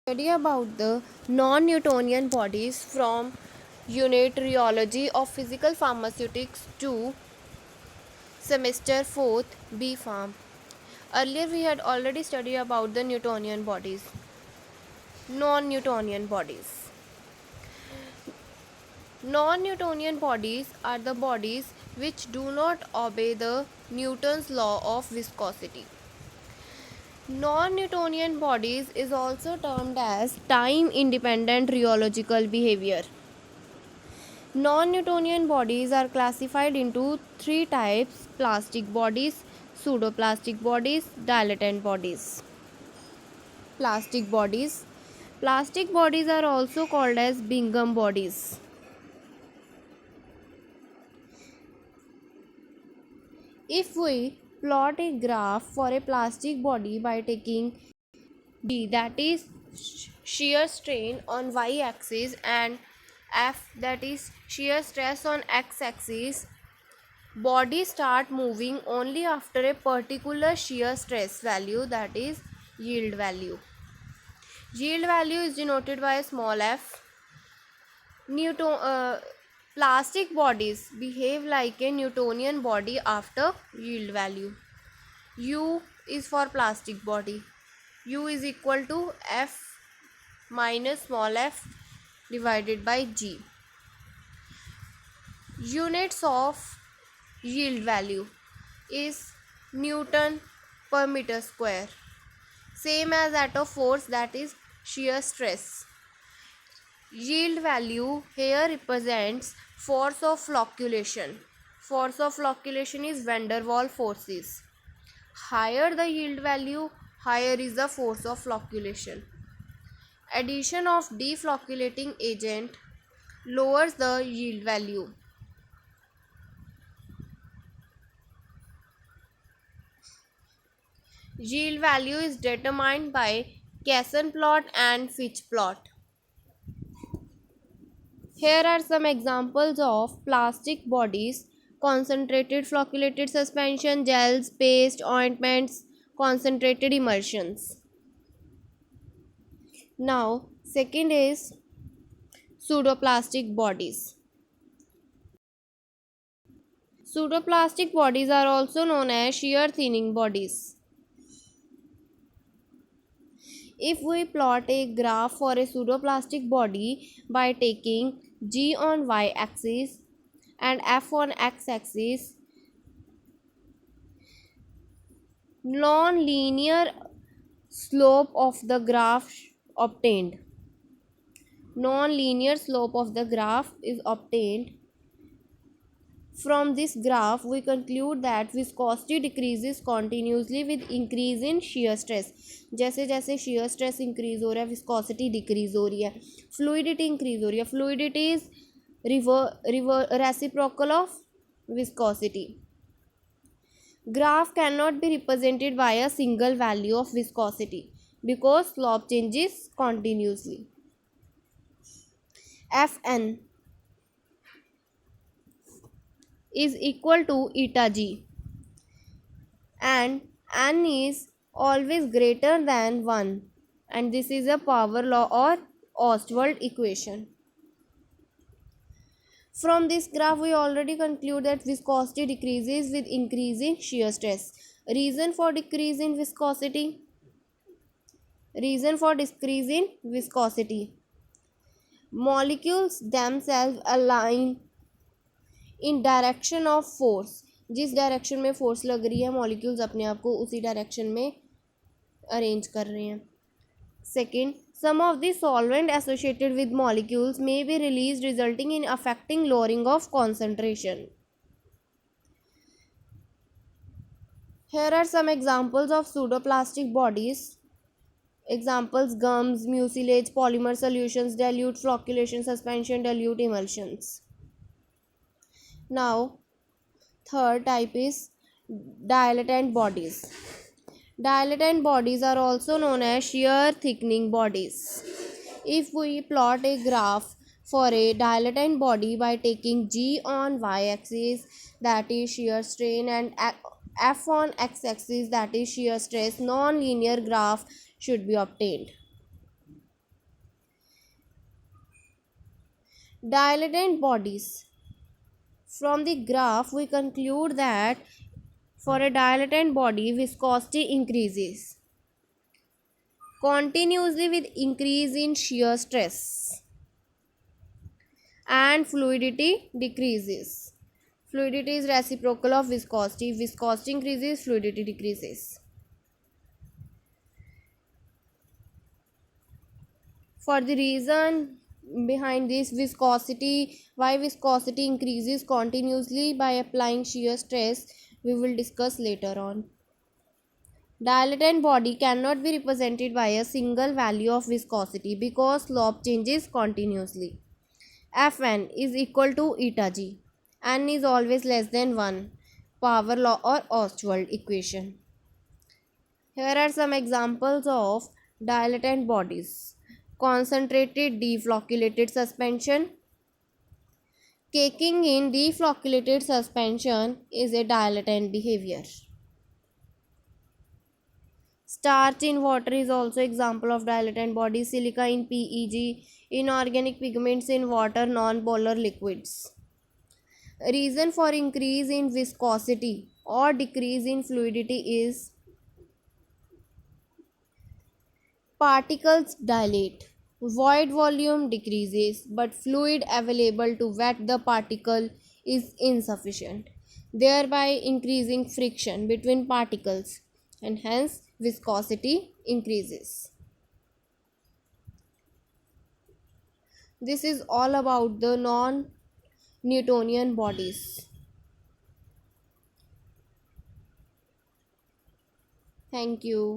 Study about the non-Newtonian bodies from Unit Rheology of Physical Pharmaceutics to semester 4th B Pharm. Earlier we had already studied about the Newtonian bodies. Non-Newtonian bodies. Non-Newtonian bodies are the bodies which do not obey the Newton's law of viscosity. Non-Newtonian bodies is also termed as time-independent rheological behavior. Non-Newtonian bodies are classified into three types: plastic bodies, pseudoplastic bodies, dilatant bodies. Plastic bodies. Plastic bodies are also called as Bingham bodies. If we plot a graph for a plastic body by taking G, that is shear strain on y-axis, and F, that is shear stress on x-axis, bodies start moving only after a particular shear stress value, that is yield value. Yield value is denoted by a small f. Plastic bodies behave like a Newtonian body after yield value. U is for plastic body. U is equal to F minus small f divided by G. Units of yield value is Newton per meter square, same as that of force, that is shear stress. Yield value here represents force of flocculation. Force of flocculation is van der Waals forces. Higher the yield value, higher is the force of flocculation. Addition of deflocculating agent lowers the yield value. Yield value is determined by Casson plot and Fitch plot. Here are some examples of plastic bodies: concentrated flocculated suspension, gels, paste, ointments, concentrated emulsions. Now, second is pseudoplastic bodies. Pseudoplastic bodies are also known as shear thinning bodies. If we plot a graph for a pseudoplastic body by taking G on y-axis and F on x-axis, non-linear slope of the graph obtained. Non-linear slope of the graph is obtained. From this graph, we conclude that viscosity decreases continuously with increase in shear stress. जैसे जैसे shear stress increase हो रहा है, viscosity decrease हो रही है, fluidity increase हो रही है. Fluidity is reciprocal of viscosity. Graph cannot be represented by a single value of viscosity because slope changes continuously. Fn is equal to eta g, and n is always greater than 1, and this is a power law or Ostwald equation. From this graph we already conclude that viscosity decreases with increase in shear stress. Reason for decrease in viscosity? Reason for decrease in viscosity: molecules themselves align in direction of force. जिस direction में force लग रही है, molecules अपने आप को उसी direction में अरेंज कर रहे हैं. Second, some of the solvent associated with molecules may be released, resulting in affecting lowering of concentration. Here are some examples of pseudoplastic bodies. Examples: gums, mucilage, polymer solutions, dilute flocculation suspension, dilute emulsions. Now, third type is dilatant bodies. Dilatant bodies are also known as shear thickening bodies. If we plot a graph for a dilatant body by taking G on y-axis, that is shear strain, and F on x-axis, that is shear stress, non-linear graph should be obtained. Dilatant bodies. From the graph, we conclude that for a dilatant body, viscosity increases continuously with increase in shear stress and fluidity decreases. Fluidity is reciprocal of viscosity. Viscosity increases, fluidity decreases. For the reason behind this viscosity, why viscosity increases continuously by applying shear stress, we will discuss later on. Dilatant body cannot be represented by a single value of viscosity because slope changes continuously. Fn is equal to eta g. N is always less than 1. Power law or Ostwald equation. Here are some examples of dilatant bodies. Concentrated deflocculated suspension. Caking in deflocculated suspension is a dilatant behavior. Starch in water is also example of dilatant body. Silica in PEG. Inorganic pigments in water, non-polar liquids. Reason for increase in viscosity or decrease in fluidity is particles dilate, void volume decreases, but fluid available to wet the particle is insufficient, thereby increasing friction between particles and hence viscosity increases. This is all about the non-Newtonian bodies. Thank you.